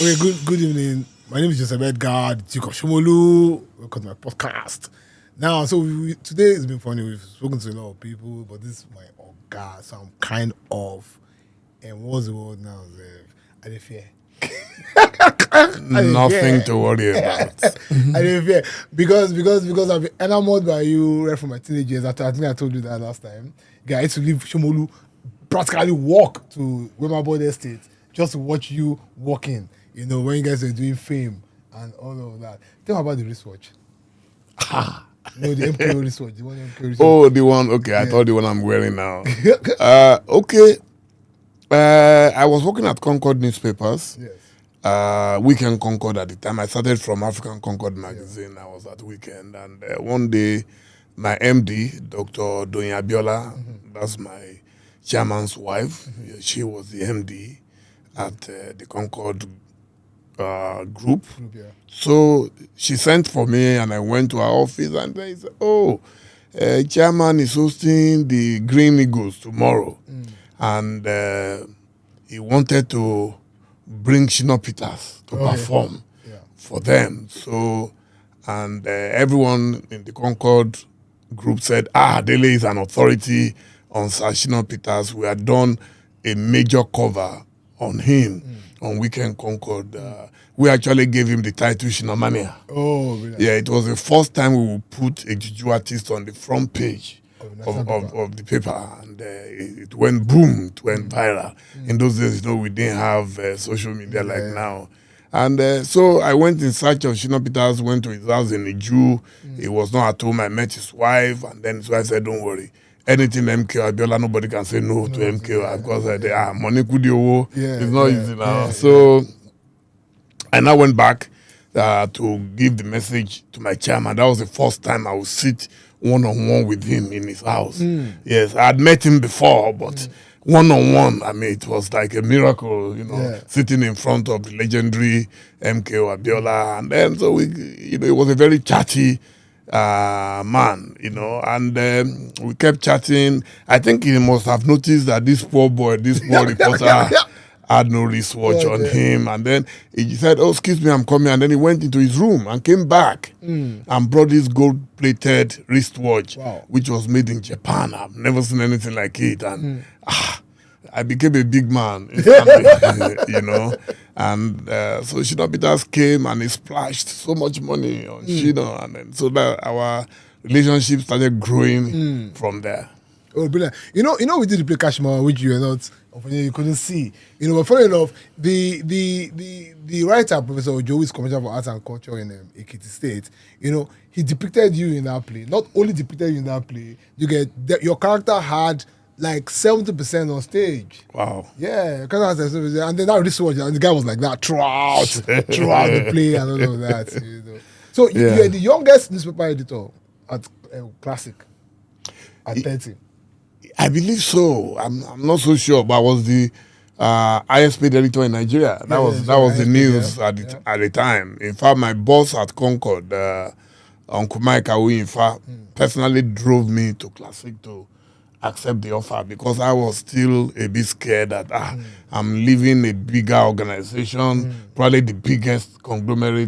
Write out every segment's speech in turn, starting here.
Okay, good evening. My name is Joseph Edgar, the Duke of Shomolu. Welcome to my podcast. Now, today has been funny. We've spoken to a lot of people, but this is my Oga, so I'm kind of. And what's the word now? I didn't fear. Nothing to worry about. I didn't fear because I've been enamored by you right from my teenage years. I think I told you that last time. I used to leave Shomolu, practically walk to Wemabode Estate just to watch you walking. You know, when you guys are doing fame and all of that. Tell me about the wristwatch. No, the MKO wristwatch. The one MKO wristwatch. Oh, the one. Okay, I thought the one I'm wearing now. Okay. I was working at Concord newspapers. Yes. Weekend Concord at the time. I started from African Concord magazine. I was at Weekend. And one day, my MD, Dr. Doyin Abiola, that's my chairman's wife. She was the MD at the Concord group. Yeah. So she sent for me and I went to her office and they said, oh, chairman is hosting the Green Eagles tomorrow. And he wanted to bring Shino Peters to perform for them. So, and everyone in the Concord group said, Dele is an authority on Sir Shino Peters. We had done a major cover on him on Weekend Concord. We actually gave him the title Shinomania. Oh, really? Yeah, it was the first time we would put a juju artist on the front page of the paper. And it went boom, it went viral. In those days, we didn't have social media like now. And so I went in search of Shino Peters, went to his house in Iju. He was not at home. I met his wife, and then his wife said, don't worry. Anything MKO Abiola, nobody can say no to MKO because money could it's not easy now. So I now went back to give the message to my chairman. That was the first time I would sit one-on-one with him in his house. Yes, I had met him before, but one-on-one, I mean, it was like a miracle, sitting in front of the legendary MKO Abiola. And then, so it was a very chatty man, and we kept chatting. I think he must have noticed that this poor reporter had no wristwatch on him. And then he said, oh, excuse me, I'm coming. And then he went into his room and came back and brought this gold-plated wristwatch, which was made in Japan. I've never seen anything like it. And I became a big man instantly, And so Shino Peters came and he splashed so much money on Shino. And then, so that our relationship started growing from there. Oh, brilliant. We did the play Kashmir, which you were not, you couldn't see. But funny enough, the writer, Professor Ojo, is Commissioner for Arts and Culture in Ekiti State, he depicted you in that play. Not only depicted you in that play, your character had like 70% on stage. Wow. Yeah, and then that wristwatch, and the guy was like that throughout the play and all of that. So you're the youngest newspaper editor at Classic at 30. I believe so. I'm not so sure, but I was the highest paid editor in Nigeria. That was the news at the time. In fact, my boss at Concord, Uncle Mike Awi, personally drove me to Classic to accept the offer because I was still a bit scared that I'm leaving a bigger organization, probably the biggest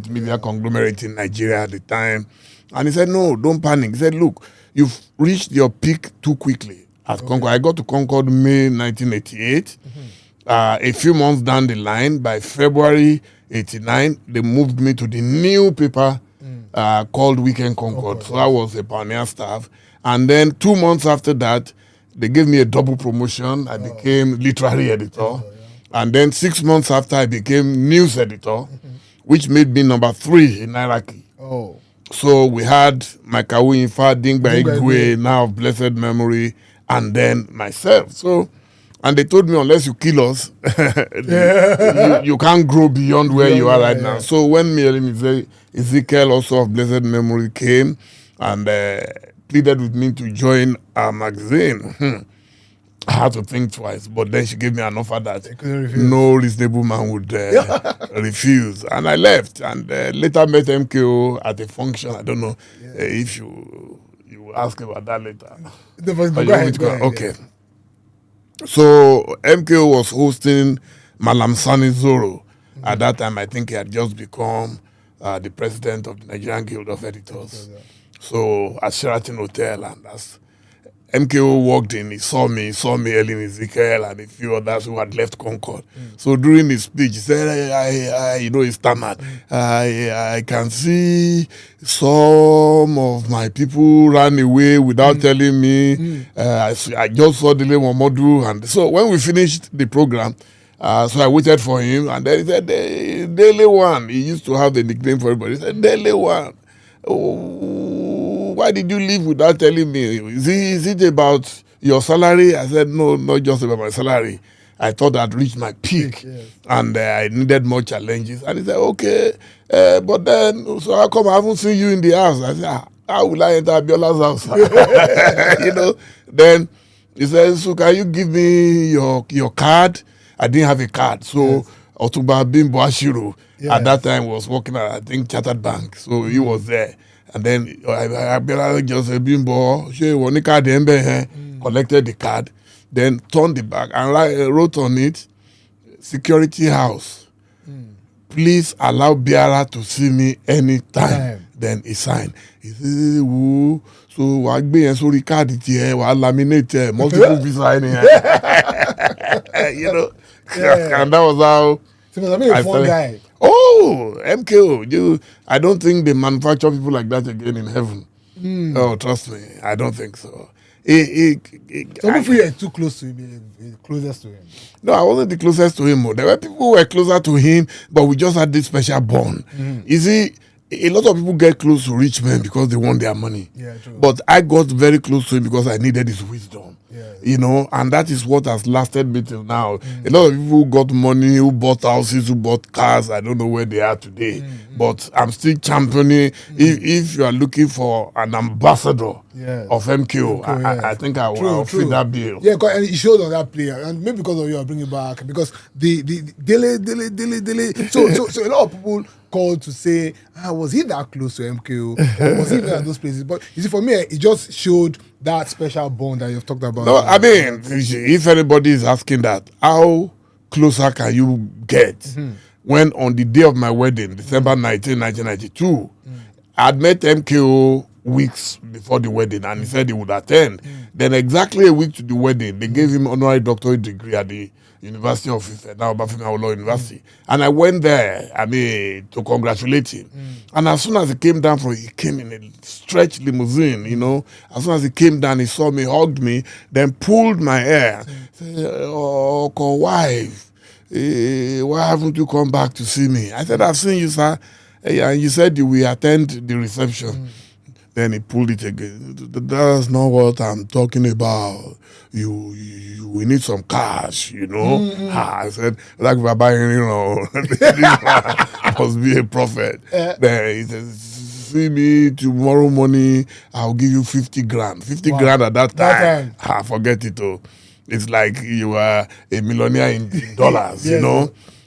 media conglomerate in Nigeria at the time. And he said, no, don't panic. He said, look, you've reached your peak too quickly at Concord. I got to Concord May 1988. A few months down the line, by February 89, they moved me to the new paper called Weekend Concord. So I was a pioneer staff. And then 2 months after that, they gave me a double promotion. I became literary editor. And then 6 months after, I became news editor, which made me number 3 in hierarchy. So we had Makawu Infa, Dingba Igwe, now of blessed memory, and then myself. So, and they told me, unless you kill us, you can't grow beyond where you are right now. So when Ezekiel, also of blessed memory, came and pleaded with me to join our magazine, I had to think twice. But then she gave me an offer that no reasonable man would refuse. And I left and later met MKO at a function. I don't know if you will ask about that later. Okay. So MKO was hosting Malam Sani Zoro At that time, I think he had just become the president of the Nigerian Guild of Editors. So at Sheraton Hotel, and as MKO walked in, he saw me, Ellen Ezekiel, and a few others who had left Concord. So during his speech, he said, he stammered. I can see some of my people ran away without telling me. I just saw Dele Momodu. And so when we finished the program, so I waited for him, and then he said, Dele One. He used to have a nickname for everybody. He said, Dele One. Oh, why did you leave without telling me? Is it about your salary? I said, no, not just about my salary. I thought I'd reached my peak, and I needed more challenges. And he said, okay, but then, so how come I haven't seen you in the house? I said, how will I enter Abiola's house? Then he said, so can you give me your card? I didn't have a card. So Otuba Bimbo Ashiru at that time was working at, I think, Chartered Bank. So he was there. And then Abiola just said, Bimbo, collected the card, then turned the back and wrote on it, Security House. Please allow Biara to see me anytime. Then he signed. He said, so I be and so the card it here, I laminate multiple visa in here. And that was how. So I mean, a fun guy. Oh, MKO, I don't think they manufacture people like that again in heaven. Oh, trust me, I don't think so. So if you were too close to him, closest to him. No, I wasn't the closest to him. There were people who were closer to him, but we just had this special bond. You see, a lot of people get close to rich men because they want their money. Yeah, true. But I got very close to him because I needed his wisdom. And that is what has lasted me till now. A lot of people who got money, who bought houses, who bought cars, I don't know where they are today. But I'm still championing. If you are looking for an ambassador of MKO, I think I'll fit that bill. Yeah, and it showed on that player. And maybe because of you, I'll bring it back. Because the Dele. So a lot of people called to say, was he that close to MKO? Or was he even at those places? But you see, for me, it just showed that special bond that you've talked about. No, I mean, if anybody is asking that, how closer can you get? When on the day of my wedding, December 19, 1992, I'd met MKO weeks before the wedding, and he said he would attend. Then exactly a week to the wedding, they gave him honorary doctorate degree at the University of Ife, now Bafemi Awolowo University. And I went there, to congratulate him. And as soon as he came down he came in a stretched limousine, As soon as he came down, he saw me, hugged me, then pulled my hair. Said, oh, wife, why haven't you come back to see me? I said, I've seen you, sir. And you said you will attend the reception. Then he pulled it again. That's not what I'm talking about. We need some cash, I said, like we're buying, this man must be a prophet. Then he says, see me tomorrow morning, I'll give you 50 grand. 50 grand at that time. Forget it, It's like you are a millionaire in dollars,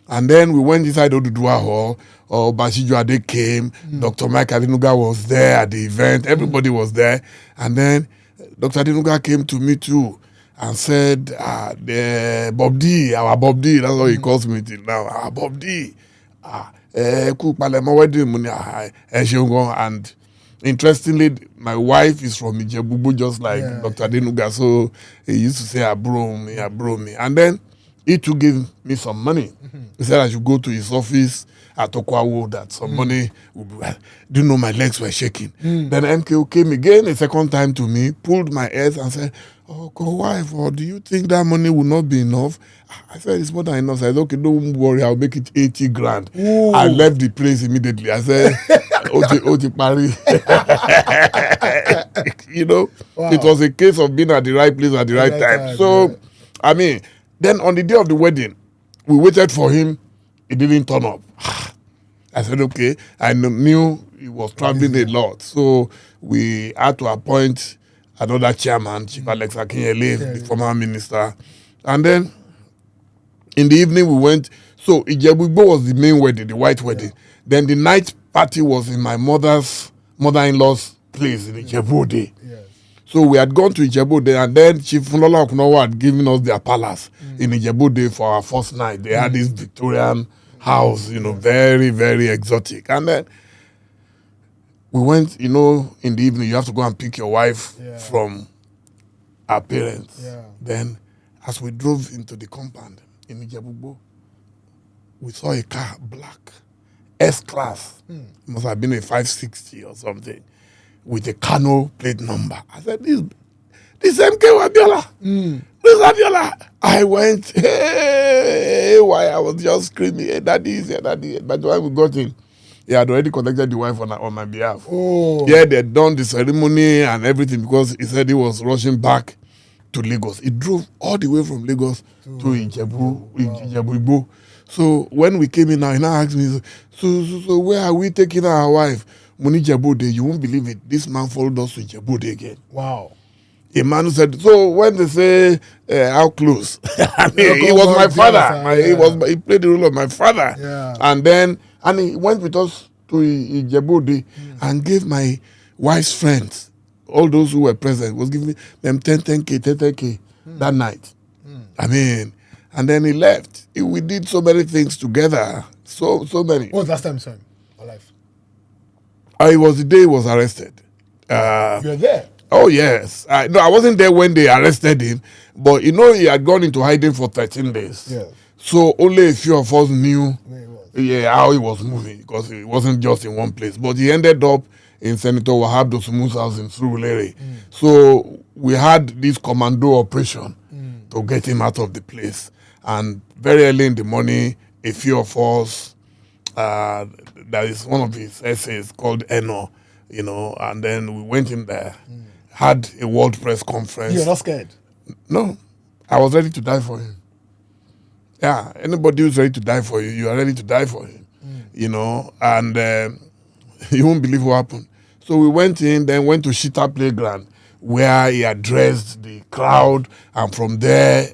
And then we went inside Oduduwa Hall. Bashijo Ade came. Dr. Mike Adenuga was there at the event. Everybody was there. And then Dr. Adenuga came to me too and said, Bob D, our Bob D, that's what he calls me till now, our Bob D. And interestingly, my wife is from Ijebubu, just like Dr. Adenuga. So he used to say, abro me. And then he too gave me some money. He said I should go to his office at Okwawo, that some money would be. Do you know, my legs were shaking. Then MKO came again a second time to me, pulled my ears and said, wife, do you think that money will not be enough? I said, it's more than enough. I said, okay, don't worry, I'll make it 80 grand. I left the place immediately. I said, Oti Pari. It was a case of being at the right place at the right time. So, then on the day of the wedding, we waited for him. He didn't turn up. I said, okay. I knew he was traveling a lot. So we had to appoint another chairman, Chief Alex Akinyele, the former minister. And then in the evening we went. So Ijebu-Igbo was the main wedding, the white wedding. Then the night party was in my mother-in-law's place in Ijebu-Ode. So we had gone to Ijebu-Ode, and then Chief Funola Okunowa had given us their palace in Ijebu-Ode for our first night. They had this Victorian house, very, very exotic. And then we went, in the evening, you have to go and pick your wife from her parents. Yeah. Then, as we drove into the compound in Ijebu, we saw a car, black, S-Class. It must have been a 560 or something, with a Kano plate number. I said, this MKO Abiola. This Abiola. I went, hey, why? I was just screaming, hey, daddy is here, daddy. By the time we got in, he had already contacted the wife on my behalf. Oh. Yeah, they had done the ceremony and everything because he said he was rushing back to Lagos. He drove all the way from Lagos to Ijebu. So when we came in now, he now asked me, so where are we taking our wife? Muni Ijebu. You won't believe it. This man followed us to Ijebu again. Wow. A man who said, so when they say how close, I mean, he was my father. He played the role of my father. Yeah. And he went with us to Ijebu and gave my wife's friends, all those who were present, was giving them 10K that night. I mean, and then he left. We did so many things together. So many. What was the last time you saw him alive? It was the day he was arrested. You were there? Oh, yes. No, I wasn't there when they arrested him, but he had gone into hiding for 13 days. Yeah. So only a few of us knew how he was moving, because it wasn't just in one place. But he ended up in Senator Wahab Dosumu's house in Surulere. So we had this commando operation to get him out of the place. And very early in the morning, a few of us, there is one of his essays called Eno, and then we went in there, had a world press conference. You're not scared? No, I was ready to die for him. Yeah, anybody who's ready to die for you, you are ready to die for him, and you won't believe what happened. So we went in, then went to Shita Playground, where he addressed the crowd, and from there,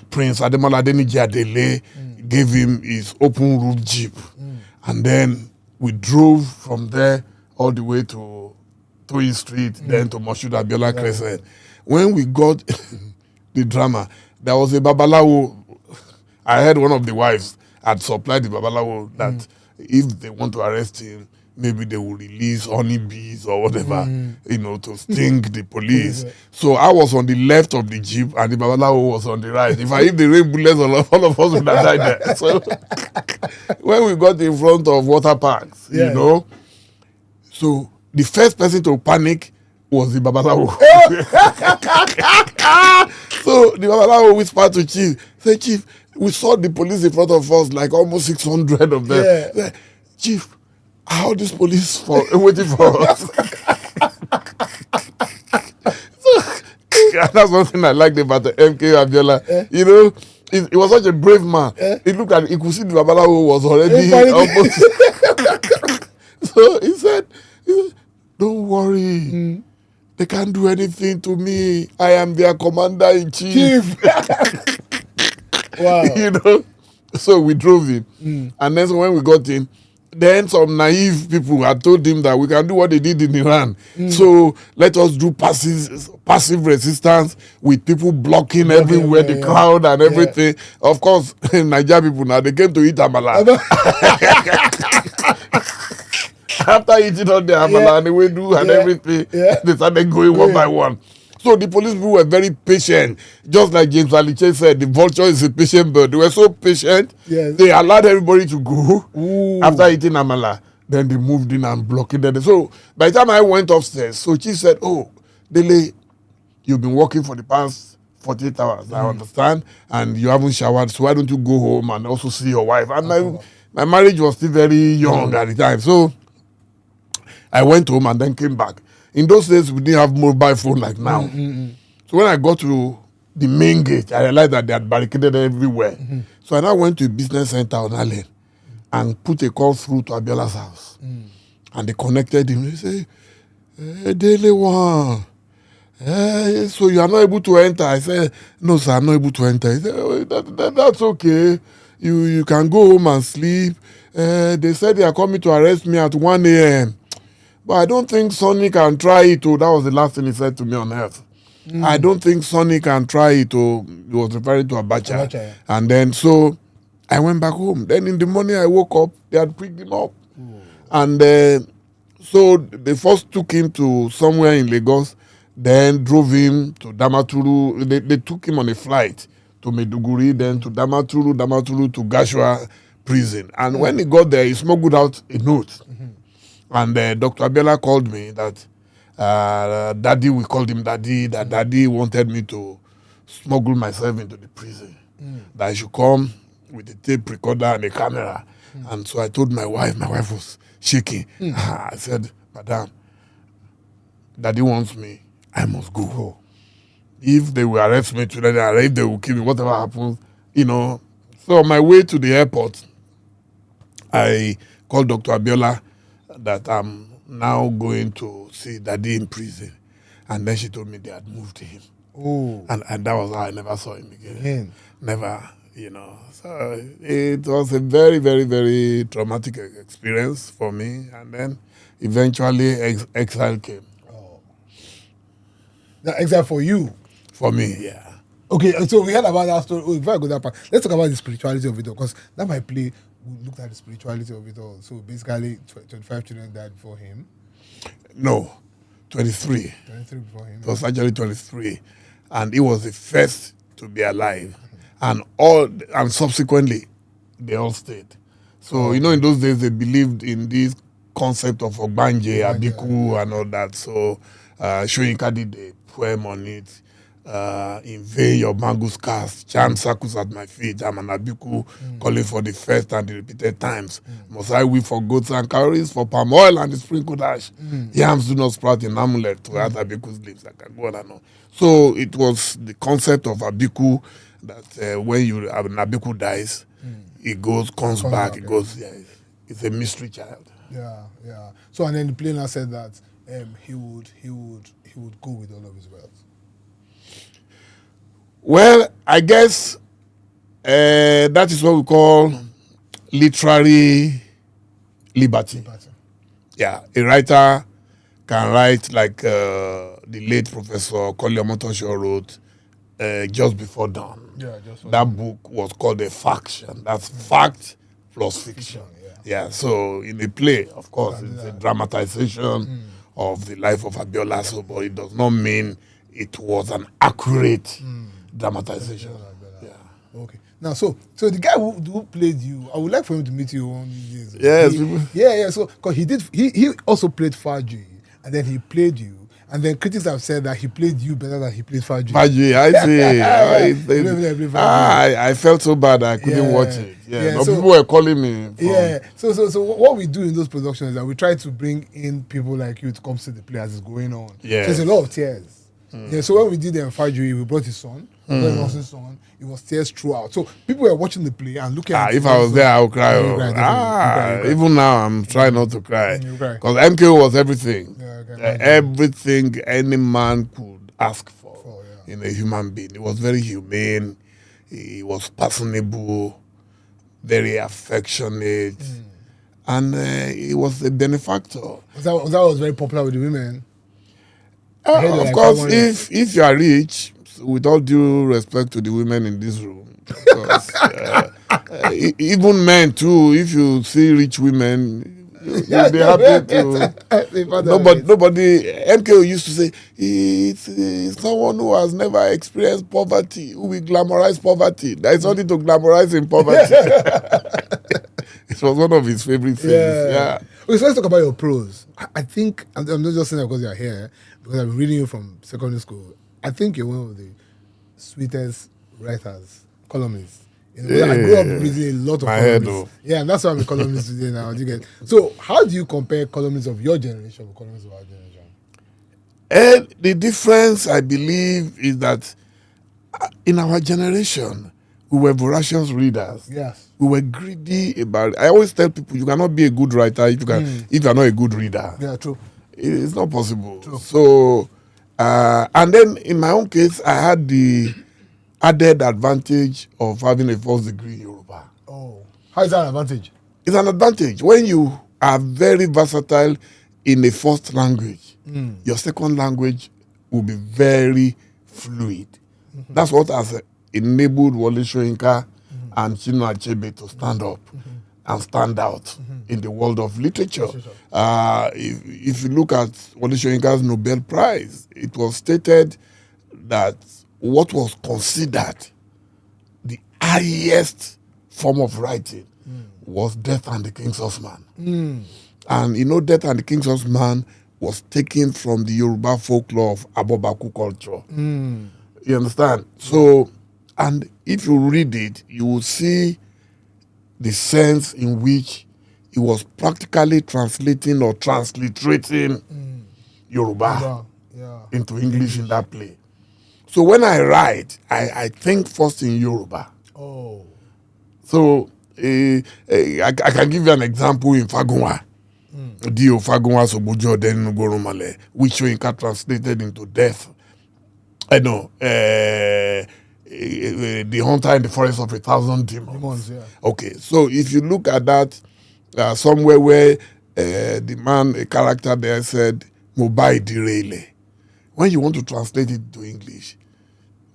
Prince Ademola Adeniji Adele gave him his open roof jeep, and then we drove from there all the way to Toyi Street, then to Moshood Abiola Crescent. When we got the drama, there was a babalawo. I heard one of the wives had supplied the babalawo that if they want to arrest him, maybe they will release honeybees or whatever, to sting the police. So I was on the left of the jeep and the babalawo was on the right. If they rain bullets, all of us would have died there. So when we got in front of water parks, so the first person to panic was the babalawo. So the babalawo whispered to Chief, say, Chief, we saw the police in front of us, like almost 600 of them. Yeah. Chief, how this police waiting for us? That's one thing I liked about the MKO Abiola. He was such a brave man. He looked at it, he could see the babalawo was already almost. So he said, don't worry. They can't do anything to me. I am their commander-in-chief. Wow. So we drove him. And then when we got in, then some naive people had told him that we can do what they did in Iran. So let us do passive resistance with people blocking everywhere, the crowd and everything. Of course, Nigeria people now, they came to eat amala. After eating all the amala and the wedu and everything, they started going one by one. So the police people were very patient. Just like James Aliche said, the vulture is a patient bird. They were so patient. Yes. They allowed everybody to go after eating amala. Then they moved in and blockaded it. So by the time I went upstairs, so Chief said, oh, Dele, you've been working for the past 48 hours, I understand, and you haven't showered, so why don't you go home and also see your wife? And my marriage was still very young at the time. So I went home and then came back. In those days, we didn't have mobile phone like now. So when I got to the main gate, I realized that they had barricaded everywhere. So I now went to a business center on Allen and put a call through to Abiola's house. And they connected him. They say, hey, Dele one. Hey, so you are not able to enter? I said, no, sir, I'm not able to enter. He said, oh, that's okay. You can go home and sleep. They said they are coming to arrest me at 1 a.m. But I don't think Sonny can try it. That was the last thing he said to me on earth. I don't think Sonny can try it. He was referring to Abacha. And then so I went back home. Then in the morning I woke up, they had picked him up. And so they first took him to somewhere in Lagos, then drove him to Damaturu. They took him on a flight to Maiduguri, then to Damaturu to Gashua prison. And when he got there, he smuggled out a note. And Dr. Abiola called me that Daddy, we called him Daddy, that Daddy wanted me to smuggle myself into the prison. That I should come with a tape recorder and a camera. And so I told my wife was shaking. I said, Madam, Daddy wants me, I must go. If they will arrest me today, or if they will kill me, whatever happens, So on my way to the airport, I called Dr. Abiola that I'm now going to see Daddy in prison. And then she told me they had moved him. And that was how I never saw him again. Never, So it was a very, very, very traumatic experience for me. And then eventually exile came. The exile for you? For me, yeah. Okay, so we heard about that story. Before I go that part, let's talk about the spirituality of it all, because that might play. We looked at the spirituality of it all. So basically, 25 children died before him. No, 23. 23 before him. It was actually 23, and he was the first to be alive, and subsequently, they all stayed. So in those days they believed in this concept of Ogbanje, Abiku, and all that. So Shoyinka did a poem on it. In vain your mangoes cast, chant circles at my feet. I'm an Abiku, calling for the first and the repeated times. Must I weep for goats and calories, for palm oil and the sprinkled ash? Yams do not sprout in amulet to add Abiku's lips. I can go on and on. So it was the concept of Abiku that when an Abiku dies, it comes back. It goes. Yeah, it's a mystery child. Yeah. So and then the planner said that he would go with all of his wealth. Well, I guess that is what we call literary liberty. Yeah, a writer can write like the late Professor Kole Omotosho wrote Just Before Dawn. Yeah, that book was called a faction. That's fact plus fiction. Yeah, so in a play, of course, it's a dramatization of the life of Abiola, so, but it does not mean it was an accurate dramatization. Yeah. Okay. Now, so the guy who played you, I would like for him to meet you one of these days. Yes. Yeah. So, because he also played Faji, and then he played you. And then critics have said that he played you better than he played Faji. Faji, I see. I felt so bad I couldn't watch it. Yeah. So, people were calling me. So what we do in those productions is that we try to bring in people like you to come see the play as it's going on. Yeah. So there's a lot of tears. Yeah, so when we did Faji, we brought his son. His son. It was tears throughout. So people were watching the play and looking at it. If I was there, I would cry. You cry. Even now, I'm trying not to cry. Because MKO was everything. Everything any man could ask for in a human being. He was very humane. He was personable, very affectionate. And he was a benefactor. That was very popular with the women. Of course, if you are rich, with all due respect to the women in this room, because even men too, if you see rich women, you'll be happy to. Nobody. MKO used to say, it's someone who has never experienced poverty, who will glamorize poverty. There is nothing to glamorize in poverty. It was one of his favorite things. Yeah. Okay, so let's talk about your prose. I think, I'm not just saying that because you're here, because I've been reading you from secondary school. I think you're one of the sweetest writers, columnists. I grew up reading a lot of columnists. Yeah, and that's why I'm a columnist today now. So how do you compare columnists of your generation with columnists of our generation? The difference, I believe, is that in our generation, we were voracious readers. Yes. We were greedy about it. I always tell people you cannot be a good writer if you are not a good reader. Yeah, true. It's not possible. True. So, and then in my own case, I had the added advantage of having a first degree in Yoruba. Oh, how is that an advantage? It's an advantage. When you are very versatile in a first language, your second language will be very fluid. That's what has enabled Wole Soyinka and Chinua Achebe to stand up and stand out in the world of literature. If you look at Wole Soyinka's Nobel Prize, it was stated that what was considered the highest form of writing was Death and the King's Horseman. And you know, Death and the King's Horseman was taken from the Yoruba folklore of Abobaku culture. You understand? So, and if you read it, you will see the sense in which he was practically translating or transliterating Yoruba into English in that play. So when I write, I think first in Yoruba. Oh. So I can give you an example in Fagunwa. Dio Fagunwa Sobujo Den Gorumale, which Soyinka translated into death. I know. The Hunter in the Forest of 1,000 Demons. Okay, so if you look at that, somewhere where the man, a character there said, Mobai Direle. When you want to translate it to English,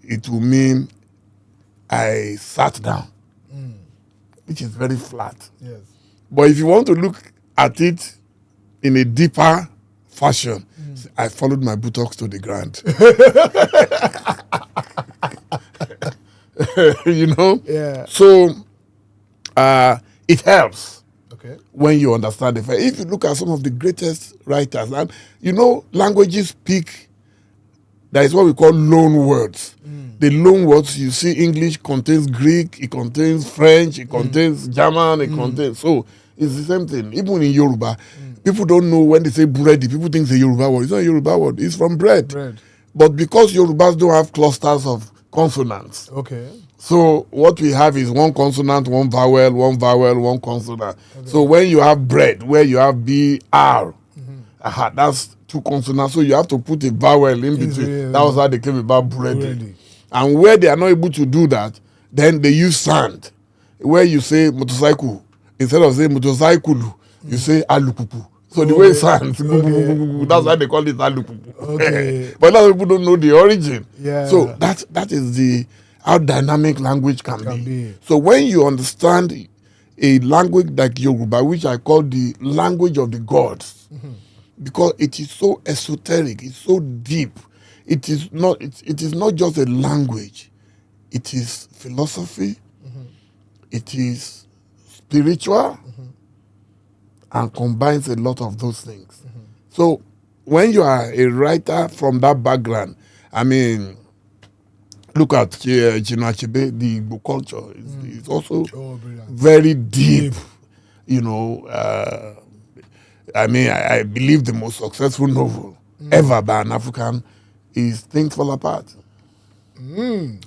it will mean I sat down, which is very flat. Yes. But if you want to look at it in a deeper fashion, I followed my buttocks to the ground. You know? Yeah. So it helps when you understand it. If you look at some of the greatest writers, and you know, languages speak, that is what we call loan words. The loan words, you see, English contains Greek, it contains French, it contains German, it contains, so it's the same thing. Even in Yoruba, people don't know when they say bread, people think it's a Yoruba word. It's not a Yoruba word, it's from bread. But because Yorubas don't have clusters of consonants, so what we have is one consonant, one vowel, one consonant. So when you have bread, where you have BR, that's two consonants, so you have to put a vowel in between. That was how they came about bread. And where they are not able to do that, then they use sound. Where you say motorcycle, instead of saying motorcycle, you say alukupu. So the way it sounds, that's why they call it alukupu. But a lot of people don't know the origin. So that is how dynamic language can be. So when you understand a language like Yoruba, which I call the language of the gods, because it is so esoteric, it's so deep. It is not just a language. It is philosophy. It is spiritual, and combines a lot of those things. So when you are a writer from that background, I mean, look at Chinua Achebe, the Igbo culture. It's also very deep. You know, I mean, I believe the most successful novel ever by an African is Things Fall Apart.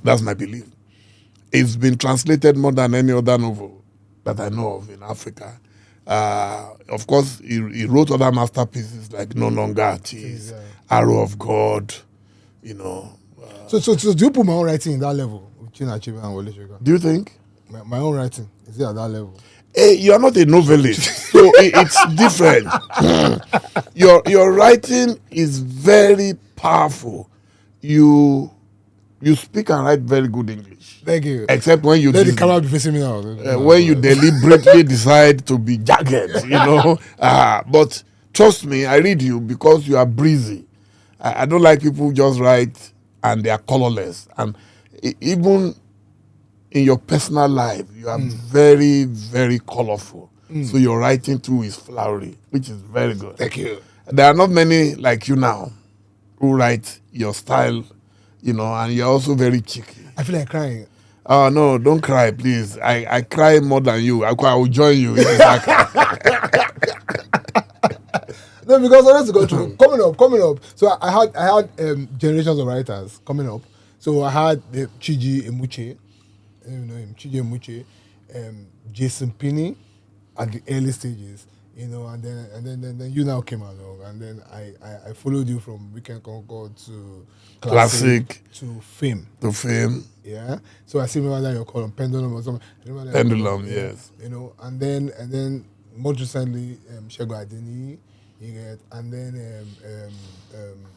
That's my belief. It's been translated more than any other novel that I know of in Africa. Of course, he wrote other masterpieces like No Longer At Ease, Arrow of God, you know. So do you put my own writing in that level? Do you think? My own writing, is it at that level? Hey, you are not a novelist, so it's different. Your writing is very powerful. You speak and write very good English. Thank you. Except when you... Let the camera be facing me now. When you deliberately decide to be jagged, you know. But trust me, I read you because you are breezy. I don't like people who just write and they are colorless. And even in your personal life, you are very, very colorful. So your writing too is flowery, which is very good. Thank you. There are not many like you now who write your style, you know, and you're also very cheeky. I feel like crying. Oh, no, don't cry, please. I cry more than you. I will join you. No, because honestly, go through coming up. So I had generations of writers coming up. So I had Chiji Emuche, you know him, Chiji Emuche, Jason Pinney at the early stages, you know, and then you now came along, and then I followed you from Weekend Concord to Classic to Fame. Yeah. So I still remember that you're called Pendulum or something. Pendulum, yes. You know, and then more recently, Shego Adeni, You get, and then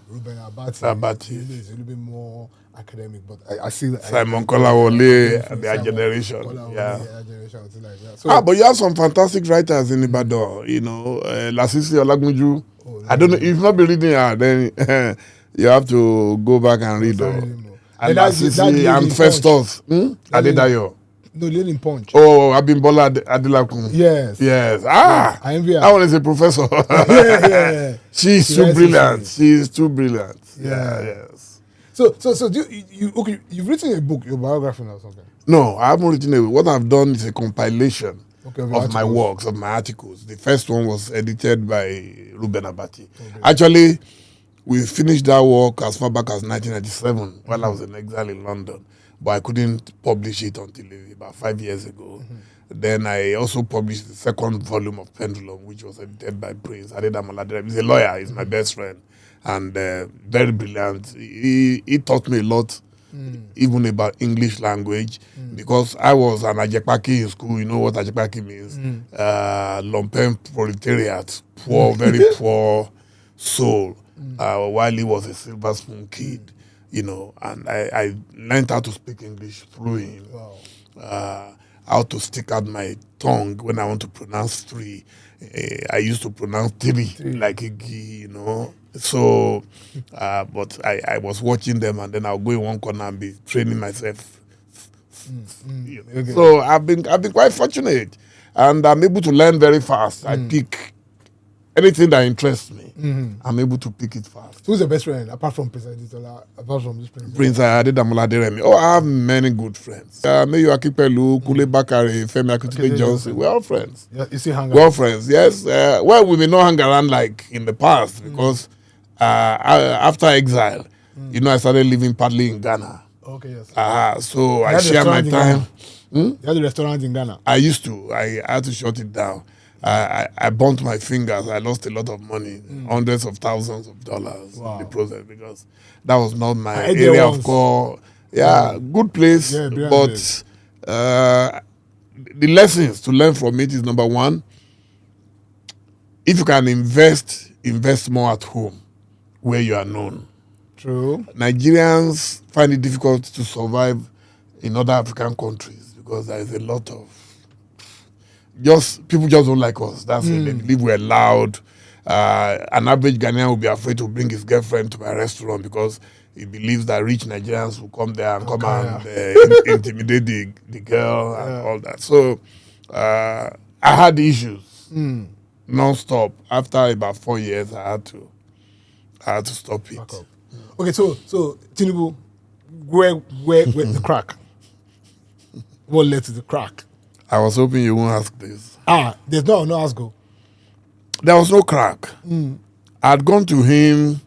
Ruben Abati. is a little bit more academic, but I see that Simon Kolawole, their generation. Their generation, something like that. So, but you have some fantastic writers in Ibadan, you know, Lasisi Olagunju. I don't know, if you've not been reading her, then you have to go back and read her. And Lasisi and Festus. Adedayo. No, Lady in Punch. Oh, Abimbola Adelakun. Yes. That one is a professor. yeah. She's too brilliant. She's too brilliant. Yes. So you've written a book, your biography or something? No, I haven't written a book. What I've done is a compilation of my works, of my articles. The first one was edited by Ruben Abati. Okay. Actually, we finished that work as far back as 1997 while I was in exile in London. But I couldn't publish it until about 5 years ago. Then I also published the second volume of Pendulum, which was edited by Prince Adedamola. He's a lawyer. He's my best friend. And very brilliant. He taught me a lot, even about English language, because I was an Ajepaki in school. You know what Ajepaki means? Lumpen proletariat, poor, very poor soul, while he was a silver spoon kid. You know, and I learned how to speak English through him. Wow. How to stick out my tongue when I want to pronounce three. I used to pronounce three. Like a gi, you know. So, but I was watching them, and then I'll go in one corner and be training myself. Okay. So I've been quite fortunate, and I'm able to learn very fast. I pick anything that interests me. I'm able to pick it fast. Who's your best friend apart from Prince Aditola, apart from this Prince? Prince Adedamola Aderemi. Oh, I have many good friends. Meyu Akipelu, Kule Bakare, Femi Akutile Johnson. We're all friends. Yeah, you still hang around? We're all friends, yes. Well, we may not hang around like in the past because after exile, you know, I started living partly in Ghana. Okay, yes. So I share my time. You had a restaurant in Ghana? I used to. I had to shut it down. I burnt my fingers. I lost a lot of money, hundreds of thousands of dollars in the process, because that was not my area of core. Yeah, good place, but the lessons to learn from it is, number one, if you can invest more at home where you are known. True. Nigerians find it difficult to survive in other African countries because there is a lot of people just don't like us. That's it. They believe we're loud. An average Ghanaian will be afraid to bring his girlfriend to my restaurant because he believes that rich Nigerians will come there and intimidate the girl and all that. So I had issues non-stop. After about 4 years, I had to stop it. Okay, so Tinubu, where the crack? What led to the crack? I was hoping you won't ask this. There's no ask go. There was no crack. I had gone to him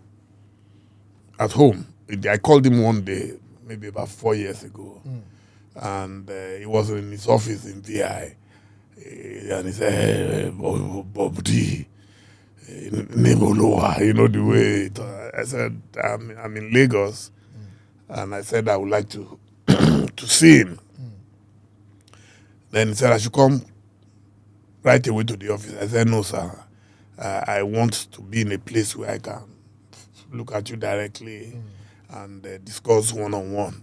at home. I called him one day, maybe about 4 years ago, and he was in his office in VI, and he said, "Hey, Bob D, Neboloa," you know the way. I said, "I'm in Lagos," and I said I would like to to see him. Then he said I should come right away to the office. I said, "No, sir. I want to be in a place where I can look at you directly and discuss one-on-one."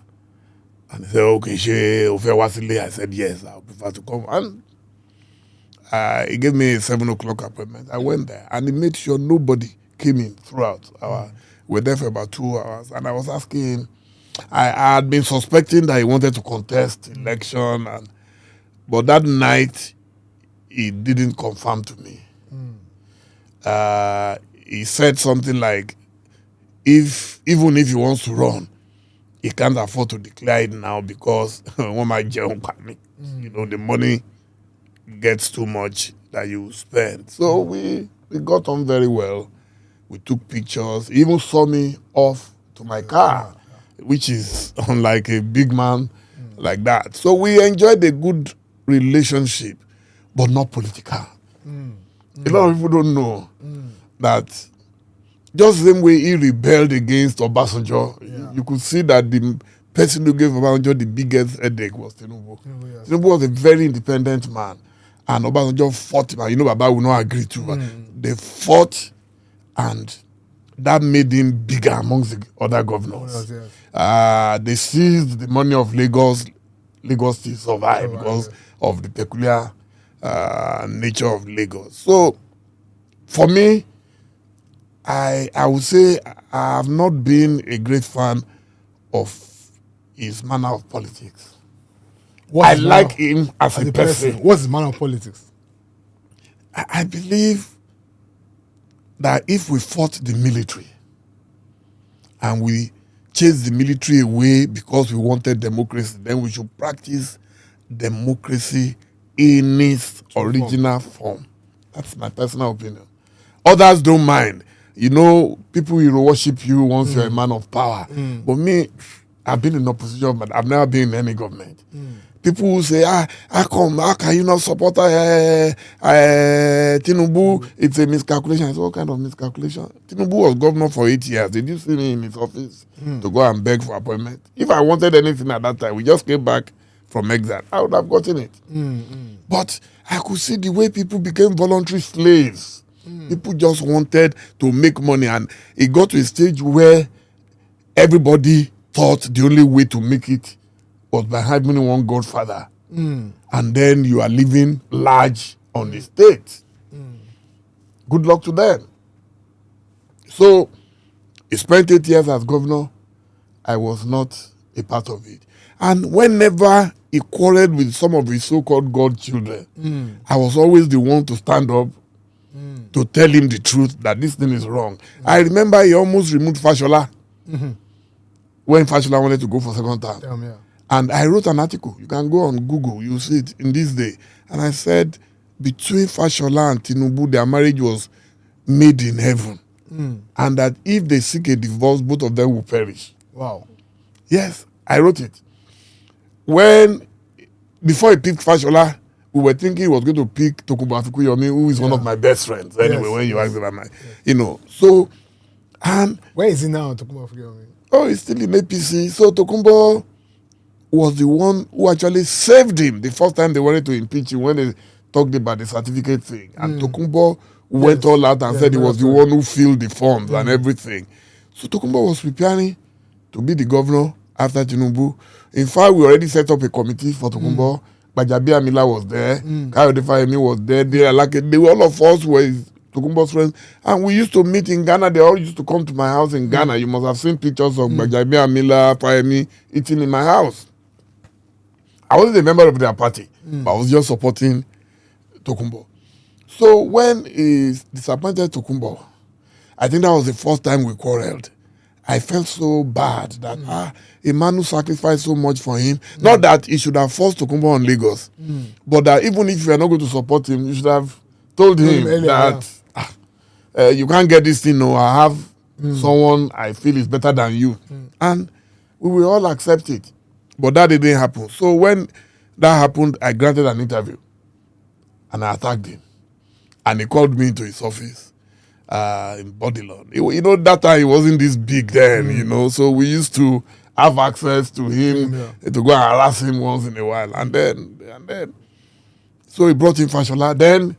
And he said, "Okay, I said, "Yes, I would prefer to come." And he gave me a 7 o'clock appointment. I went there, and he made sure nobody came in throughout. We were there for about 2 hours, and I was asking him. I had been suspecting that he wanted to contest election, but that night, he didn't confirm to me. He said something like, even if he wants to run, he can't afford to declare it now because you know, the money gets too much that you spend. So we got on very well. We took pictures. He even saw me off to my car, which is unlike a big man like that. So we enjoyed a good relationship, but not political. A lot of people don't know that just the same way he rebelled against Obasanjo, you could see that the person who gave Obasanjo the biggest headache was Tinubu. Tinubu was a very independent man, and Obasanjo fought him. And you know, Baba will not agree to. They fought And that made him bigger amongst the other governors. Yes. They seized the money of Lagos. Lagos still survived because of the peculiar nature of Lagos. So, for me, I would say I have not been a great fan of his manner of politics. I like him as a person. What's his manner of politics? I believe that if we fought the military and we chased the military away because we wanted democracy, then we should practice democracy in its original form. That's my personal opinion. Others don't mind. You know, people will worship you once you're a man of power. But me, I've been in opposition, but I've never been in any government. People who say, how can you not support Tinubu? It's a miscalculation. I said, what kind of miscalculation? Tinubu was governor for 8 years. Did you see me in his office to go and beg for appointment? If I wanted anything at that time, we just came back from exile. I would have gotten it. But I could see the way people became voluntary slaves. People just wanted to make money, and it got to a stage where everybody thought the only way to make it was by having one godfather. And then you are living large on the state. Good luck to them. So, he spent 8 years as governor. I was not a part of it. And whenever he quarreled with some of his so-called godchildren, I was always the one to stand up to tell him the truth that this thing is wrong. I remember he almost removed Fashola when Fashola wanted to go for second term. And I wrote an article. You can go on Google. You'll see it in this day. And I said, between Fashola and Tinubu, their marriage was made in heaven. And that if they seek a divorce, both of them will perish. Wow. Yes, I wrote it. Before he picked Fashola, we were thinking he was going to pick Tokunbo Afikuyemi, who is one of my best friends. Anyway, when you ask about so, and where is he now, Tokunbo Afikuyemi? Oh, he's still in APC. So Tokunbo was the one who actually saved him the first time they wanted to impeach him, when they talked about the certificate thing. And Tokunbo went all out and said he was the one who filled the forms and everything. So Tokunbo was preparing to be the governor after Tinubu. In fact, we already set up a committee for Tokunbo. Bajabi Amila was there. Kayode Fayemi was there. They were all of us were Tokunbo's friends. And we used to meet in Ghana. They all used to come to my house in Ghana. You must have seen pictures of Bajabi Amila, Fayemi eating in my house. I wasn't a member of their party, but I was just supporting Tokunbo. So when he disappointed Tokunbo, I think that was the first time we quarreled. I felt so bad that a man who sacrificed so much for him, not that he should have forced Tokunbo on Lagos, but that even if you are not going to support him, you should have told him that you can't get this thing. No, I have someone I feel is better than you. And we will all accept it. But that didn't happen. So when that happened, I granted an interview and I attacked him. And he called me into his office in Bodilon. That time he wasn't this big then, so we used to have access to him to go and harass him once in a while. And then, so he brought in Fashola. Then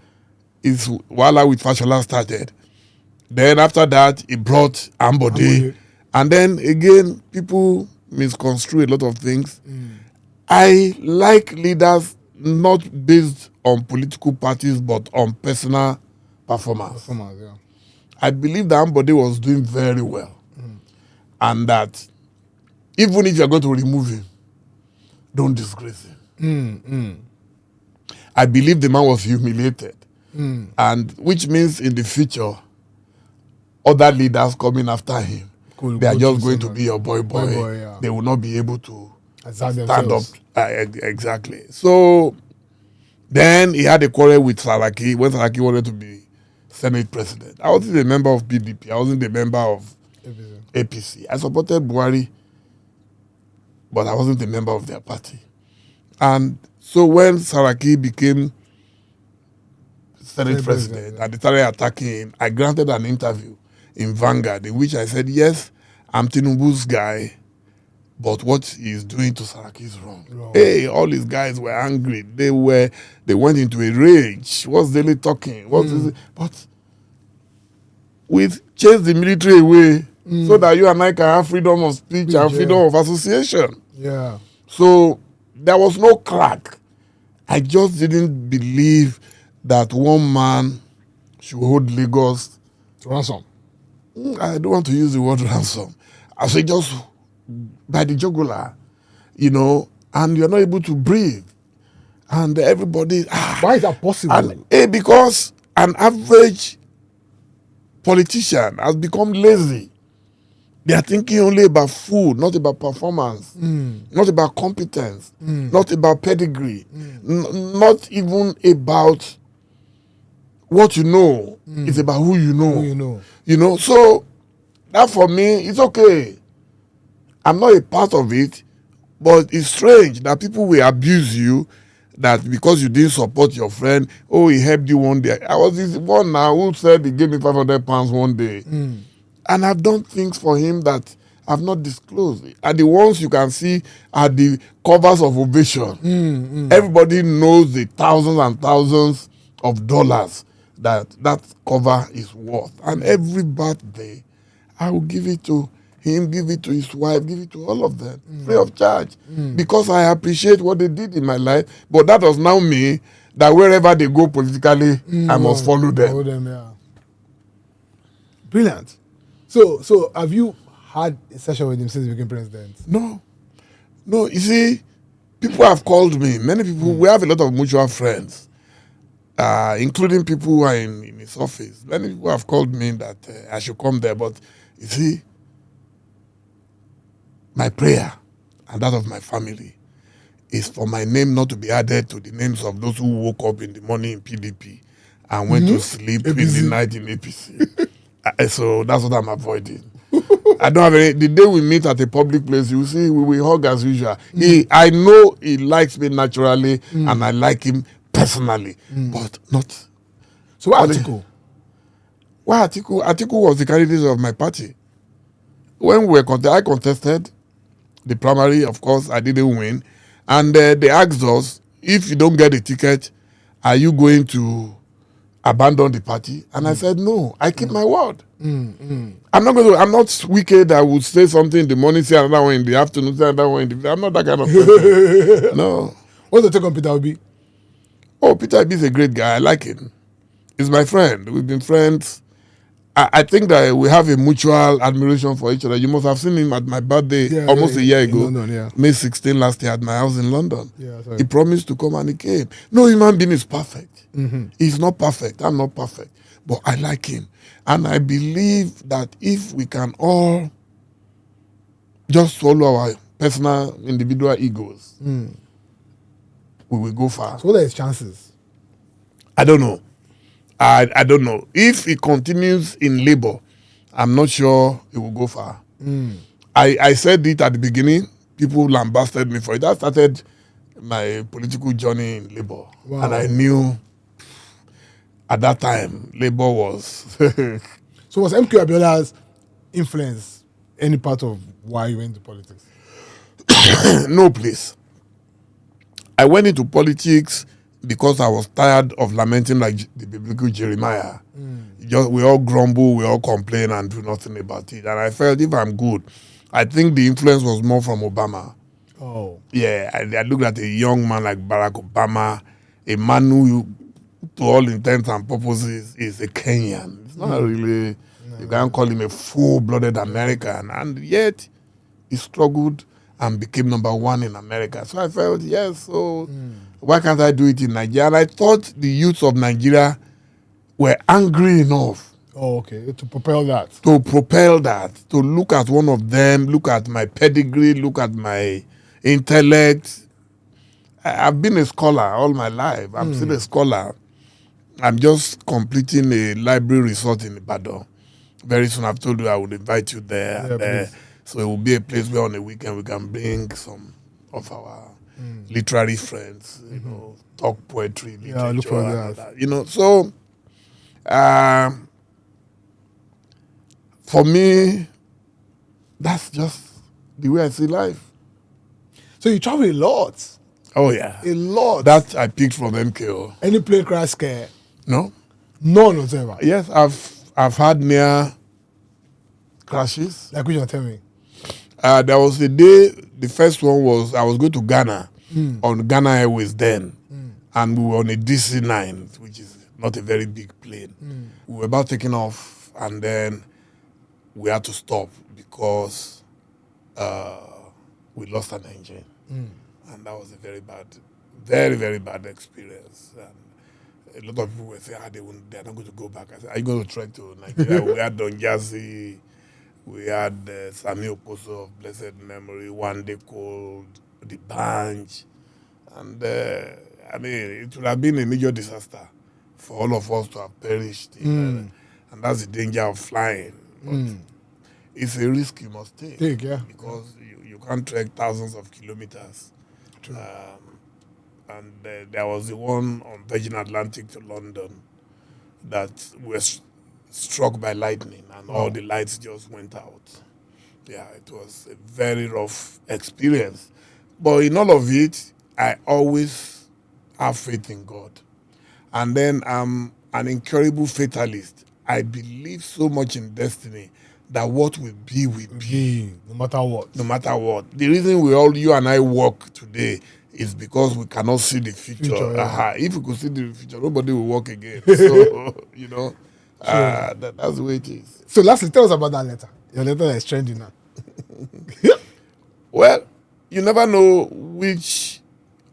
his wala with Fashola started. Then after that, he brought Ambode. And then again, people misconstrue a lot of things. I like leaders not based on political parties, but on personal performance. I believe that Ambode was doing very well. And that even if you're going to remove him, don't disgrace him. I believe the man was humiliated. And which means in the future, other leaders coming after him, they are just going to be your boy. They will not be able to stand up. Exactly. So then he had a quarrel with Saraki when Saraki wanted to be Senate president. I wasn't a member of PDP. I wasn't a member of APC. I supported Buhari, but I wasn't a member of their party. And so when Saraki became Senate president and they started attacking him, I granted an interview in Vanguard in which I said, yes, I'm Tinubu's guy, but what he's doing to Saraki is wrong. Hey, all these guys were angry. They went into a rage. What's Dele talking? What is it? But we chase the military away so that you and I can have freedom of speech and freedom of association. Yeah. So there was no crack. I just didn't believe that one man should hold Lagos To ransom. I don't want to use the word ransom. I say just by the jugular, you know, and you're not able to breathe. And everybody... Why is that possible? And, because an average politician has become lazy. They are thinking only about food, not about performance, not about competence, not about pedigree, not even about what you know. It's about who you know. Who you know. You know, so that for me, it's okay. I'm not a part of it, but it's strange that people will abuse you that because you didn't support your friend, oh, he helped you one day. I was this one now who said he gave me £500 one day. And I've done things for him that I've not disclosed. And the ones you can see are the covers of Ovation. Everybody knows the thousands and thousands of dollars that cover is worth. And every birthday, I will give it to him, give it to his wife, give it to all of them, free of charge. Because I appreciate what they did in my life. But that does now mean that wherever they go politically, I must follow them. Follow them, yeah. Brilliant. So have you had a session with him since he became president? No. You see, people have called me. Many people, we have a lot of mutual friends, including people who are in his office. Many people have called me that I should come there. But you see, my prayer and that of my family is for my name not to be added to the names of those who woke up in the morning in PDP and went to sleep in the night in APC. So that's what I'm avoiding. I don't have any. The day we meet at a public place, you see, we will hug as usual. I know he likes me naturally, and I like him personally, but not. So why Atiku? Why Atiku? Atiku was the candidate of my party. When we were I contested the primary. Of course, I didn't win, and they asked us, if you don't get a ticket, are you going to abandon the party? And I said, no, I keep my word. I'm not wicked. I would say something in the morning, say another one in the afternoon, say another one in the... I'm not that kind of person. No. What's the take on Peter Obi? Oh, Peter Obi is a great guy. I like him. He's my friend. We've been friends. I think that we have a mutual admiration for each other. You must have seen him at my birthday almost a year ago. London, May 16 last year at my house in London. Yeah, sorry. He promised to come and he came. No human being is perfect. He's not perfect. I'm not perfect. But I like him. And I believe that if we can all just swallow our personal, individual egos, we will go far. So what are his chances? I don't know. I don't know. If he continues in labor, I'm not sure he will go far. I said it at the beginning. People lambasted me for it. That started my political journey in labor. Wow. And I knew at that time, labor was... So was MKO Abiola's influence any part of why you went into politics? No, please. I went into politics because I was tired of lamenting like the biblical Jeremiah. We all grumble, we all complain and do nothing about it. And I felt if I'm good, I think the influence was more from Obama. Oh. Yeah, I looked at a young man like Barack Obama, a man who, to all intents and purposes, is a Kenyan. It's not really, you can't call him a full-blooded American. And yet, he struggled and became #1 in America. So I felt, yes, so why can't I do it in Nigeria? And I thought the youth of Nigeria were angry enough. Oh, okay. To propel that. To look at one of them, look at my pedigree, look at my intellect. I've been a scholar all my life. I'm still a scholar. I'm just completing a library resort in Ibadan. Very soon, I've told you I would invite you there. Yeah, so it will be a place where on the weekend we can bring some of our literary friends, you know, talk poetry, literature. Yeah, look for that. You know, so for me, that's just the way I see life. So you travel a lot. Oh, yeah. A lot. That I picked from MKO. Any plane crash scare? No? None whatsoever. Yes, I've had near crashes. Like which one? Tell me. There was a day. The first one was I was going to Ghana on Ghana Airways then, and we were on a DC-9, which is not a very big plane. We were about taking off, and then we had to stop because we lost an engine, and that was a very bad, very, very bad experience. And a lot of people were saying, they're not going to go back. I said, are you going to trek to Nigeria? We had Don Jazzy, we had Sami Oposo of blessed memory, One Day Cold, The Bunch, and I mean, it would have been a major disaster for all of us to have perished. And that's the danger of flying. But it's a risk you must take. Because you can't trek thousands of kilometers. True. And there was the one on Virgin Atlantic to London that was struck by lightning and all the lights just went out. Yeah, it was a very rough experience. But in all of it, I always have faith in God. And then I'm an incurable fatalist. I believe so much in destiny that what will be will be. No matter what. No matter what. The reason you and I work today is because we cannot see the future. If we could see the future, nobody will work again. So, that's the way it is. So lastly, tell us about that letter. Your letter that is trending now. Well, you never know which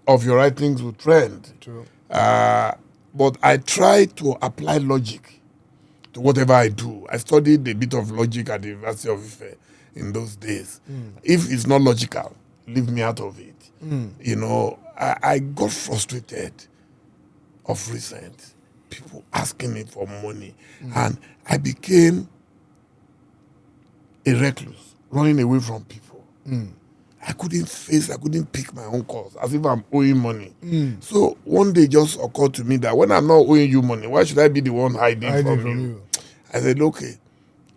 of your writings will trend. True. But I try to apply logic to whatever I do. I studied a bit of logic at the University of Ife in those days. If it's not logical, leave me out of it. I got frustrated of recent. People asking me for money. And I became a recluse, running away from people. I couldn't pick my own calls as if I'm owing money. So one day just occurred to me that when I'm not owing you money, why should I be the one hiding from you? I said, okay,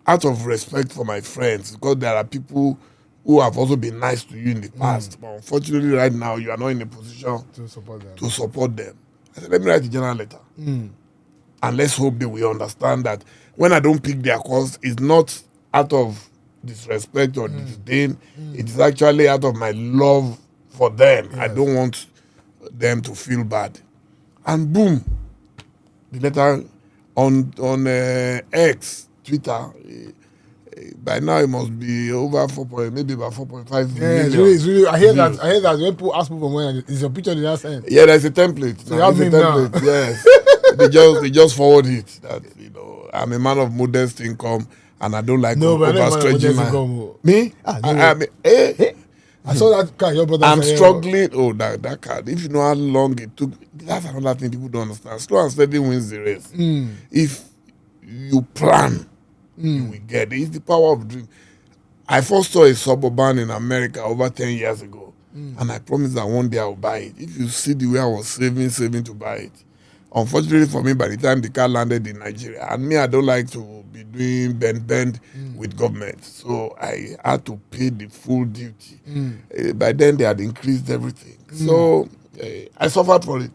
out of respect for my friends, because there are people who have also been nice to you in the past, but unfortunately right now you are not in a position to support them. I said, let me write a general letter. And let's hope they will understand that when I don't pick their calls, it's not out of disrespect or disdain. It is actually out of my love for them. Yes. I don't want them to feel bad. And boom, the letter on X, Twitter, by now it must be over maybe about 4.5 million. It's really, I hear that when people ask people when is your picture they just send. Yeah, there's a template. So you have me now. Yes. they just forward it that I'm a man of modest income and I don't like overstretching my. Me? I saw that card your brother. I'm struggling. Oh, that card. If you know how long it took, that's another thing people don't understand. Slow and steady wins the race. If you plan, you will get it. It's the power of dream. I first saw a suburban in America over 10 years ago, and I promised that one day I'll buy it. If you see the way I was saving to buy it. Unfortunately for me, by the time the car landed in Nigeria, and me, I don't like to be doing bend with government. So I had to pay the full duty. By then, they had increased everything. So I suffered for it.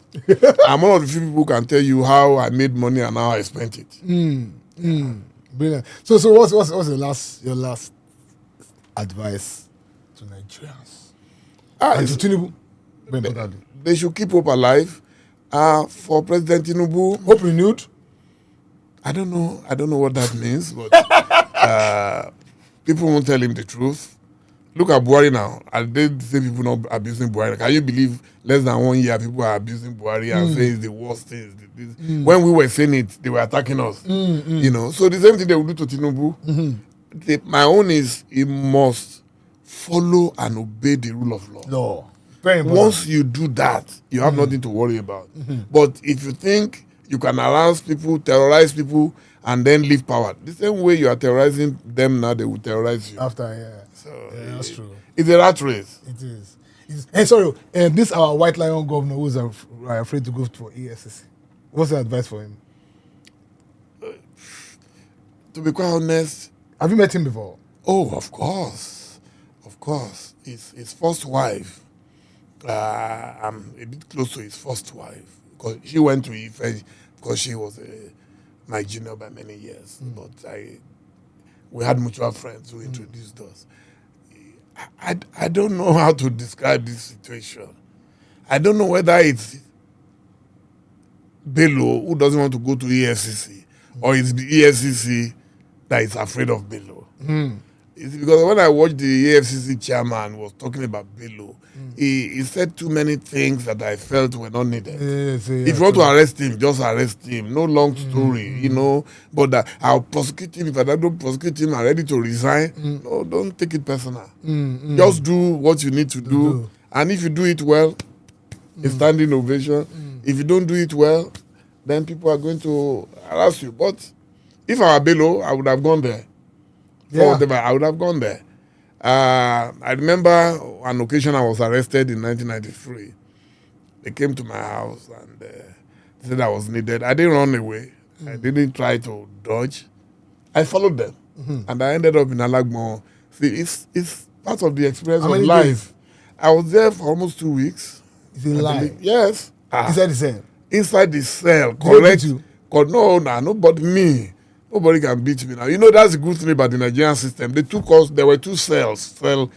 I'm one of the few people who can tell you how I made money and how I spent it. Brilliant. So what's your last advice to Nigerians? And to Tinubu? They should keep hope alive. For President Tinubu, hope renewed. I don't know what that means, but people won't tell him the truth. Look at Buhari now. And they say people not abusing Buhari. Can you believe less than 1 year people are abusing Buhari and saying it's the worst thing? When we were saying it, they were attacking us. So the same thing they will do to Tinubu. My own is he must follow and obey the rule of law. Once you do that, you have nothing to worry about. But if you think you can harass people, terrorize people, and then leave power, the same way you are terrorizing them now, they will terrorize you. After, So that's true. It's a rat race. It is. Hey, sorry, this our white lion governor who's afraid to go for ESCC. What's your advice for him? To be quite honest, have you met him before? Oh, of course. His first wife. I'm a bit close to his first wife because she went to Ife because she was a my junior by many years, but we had mutual friends who introduced us. I don't know how to describe this situation. I don't know whether it's Bello who doesn't want to go to EFCC or it's the EFCC that is afraid of Bello. It's because when I watched the EFCC chairman was talking about Bello, he said too many things that I felt were not needed. If you want to arrest him, just arrest him. No long story, you know. But I'll prosecute him. If I don't prosecute him, I'm ready to resign. No, don't take it personal. Just do what you need to do. And if you do it well, a standing ovation. If you don't do it well, then people are going to harass you. But if I were Bello, I would have gone there. For whatever, I would have gone there. I remember an occasion I was arrested in 1993. They came to my house and said I was needed. I didn't run away. I didn't try to dodge. I followed them. And I ended up in Alagmo. See, it's part of the experience of life. Days? I was there for almost 2 weeks. Is it live? Yes. Inside the cell? Inside the cell. Correct. No, nobody, me. Nobody can beat me now. You know, that's the good thing about the Nigerian system. They took us, there were 2 cells, cell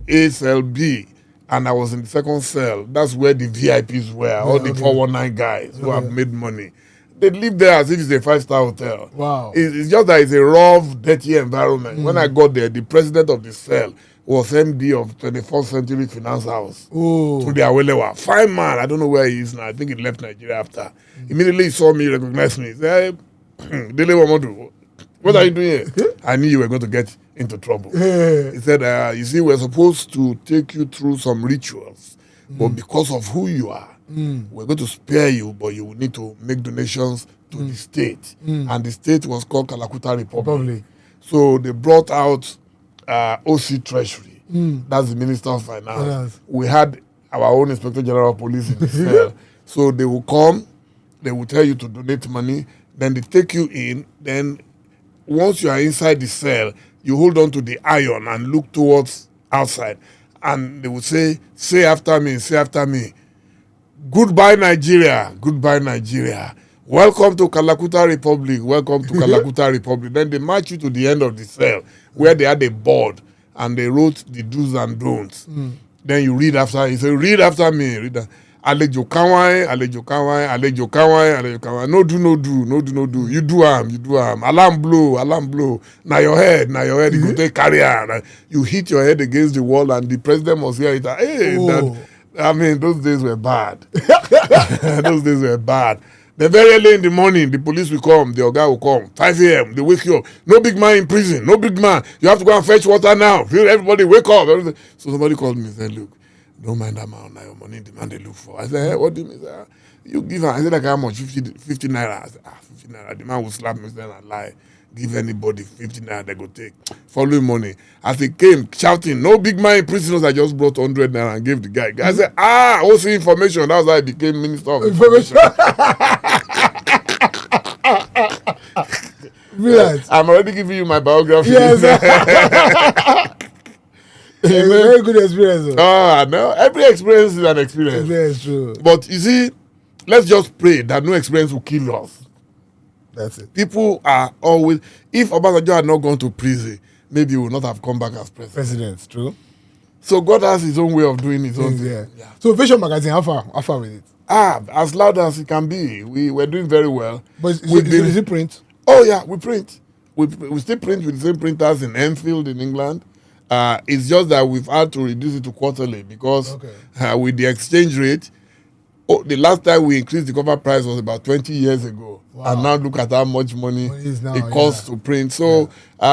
A, cell B, and I was in the second cell. That's where the VIPs were, all the 419 guys who have made money. They live there as if it's a 5-star hotel. Wow. It's just that it's a rough, dirty environment. When I got there, the president of the cell was MD of 21st Century Finance House. To the Awelewa. Fine man, I don't know where he is now. I think he left Nigeria after. Immediately he saw me, recognized me. He said, Dele Momodu, what are you doing here? I knew you were going to get into trouble. He said, you see, we're supposed to take you through some rituals, but because of who you are, we're going to spare you, but you will need to make donations to the state. And the state was called Kalakuta Republic. So they brought out OC Treasury. That's the Minister of Finance. We had our own Inspector General of Police in the cell. So they will come, they will tell you to donate money, then they take you in. Then once you are inside the cell, you hold on to the iron and look towards outside. And they will say after me, say after me, goodbye Nigeria, goodbye Nigeria. Welcome to Kalakuta Republic, welcome to Kalakuta Republic. Then they march you to the end of the cell where they had a board and they wrote the do's and don'ts. Then you read after, you say, read after me, read that. Alejo kawai, alejo kawai, alejo kawai, alejo kawai. No do, no do, no do, no do. You do am, you do am. Alarm blow, alarm blow. Now your head, you go take carrier. You hit your head against the wall and the president must hear it. Hey, I mean, those days were bad. Those days were bad. Then very early in the morning, the police will come, the Oga will come. 5 a.m., they wake you up. No big man in prison, no big man. You have to go and fetch water now. Everybody wake up. Everything. So somebody called me and said, look, don't mind that amount now, your money, the man they look for. I said, hey, what do you mean? Said, you give her. I said, like, how much? 50 naira. I said, 50 naira. The man will slap me and lie. Give anybody 50 naira, they go take. Following money. As he came, shouting, no big man in prisoners, I just brought 100 naira and gave the guy. I said, OC information. That's how I became Minister of Information. I'm already giving you my biography. Yes. Very good experience. No, every experience is an experience. That's true. But you see, let's just pray that no experience will kill us. That's it. People are always, if Obasanjo had not gone to prison, maybe he would not have come back as president. True. So God has his own way of doing his own thing. Yeah. So Vision Magazine, how far with it? As loud as it can be. We're doing very well. But is it print? Oh yeah, we print. We still print with the same printers in Enfield in England. It's just that we've had to reduce it to quarterly because with the exchange rate, the last time we increased the cover price was about 20 years ago. Wow. And now look at how much money it costs to print. So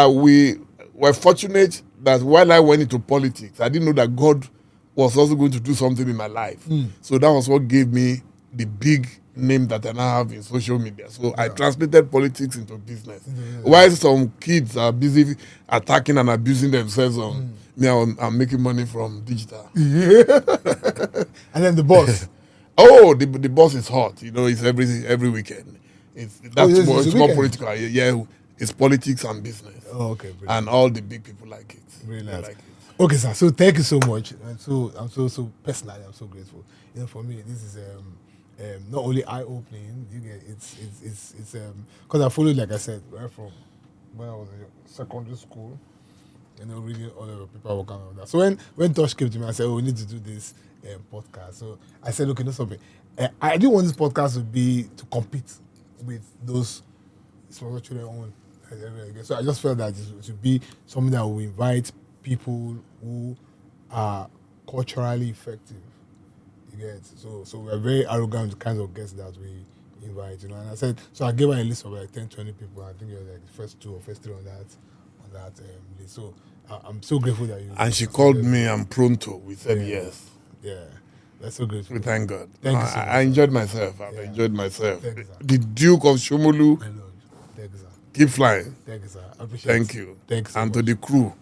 we were fortunate that while I went into politics, I didn't know that God was also going to do something in my life. So that was what gave me the big name that I now have in social media. So I translated politics into business. While some kids are busy attacking and abusing themselves on me, I'm making money from digital. And then the boss. The boss is hot. You know, it's every weekend. It's more political. Yeah, it's politics and business. Oh, okay. Brilliant. And all the big people like it. Really nice. Like it. Okay, sir. So thank you so much. I'm so personally, I'm so grateful. For me, this is not only eye-opening. You get it's because I followed, like I said, right from when I was in secondary school. Reading all of the paperwork and all that. So when Tosh came to me, I said, "Oh, we need to do this podcast." So I said, "Okay, no something. I didn't want this podcast to be to compete with those small children own." So I just felt that it should be something that will invite people who are culturally effective. You get so we're very arrogant with the kinds of guests that we invite, And I said, so I gave her a list of like 10, 20 people. I think you're like the first 2 or first 3 on that list. So I'm so grateful that you. And she called me and pronto. We said yes. Yeah, that's so grateful. We thank God. Thank you so much. I enjoyed myself. I've enjoyed myself. Thank you, sir. The Duke of Shomolu. My Lord. Thank you, sir. Keep flying. Thank you, sir. I appreciate it. Thank you. Thanks so and much. to the crew.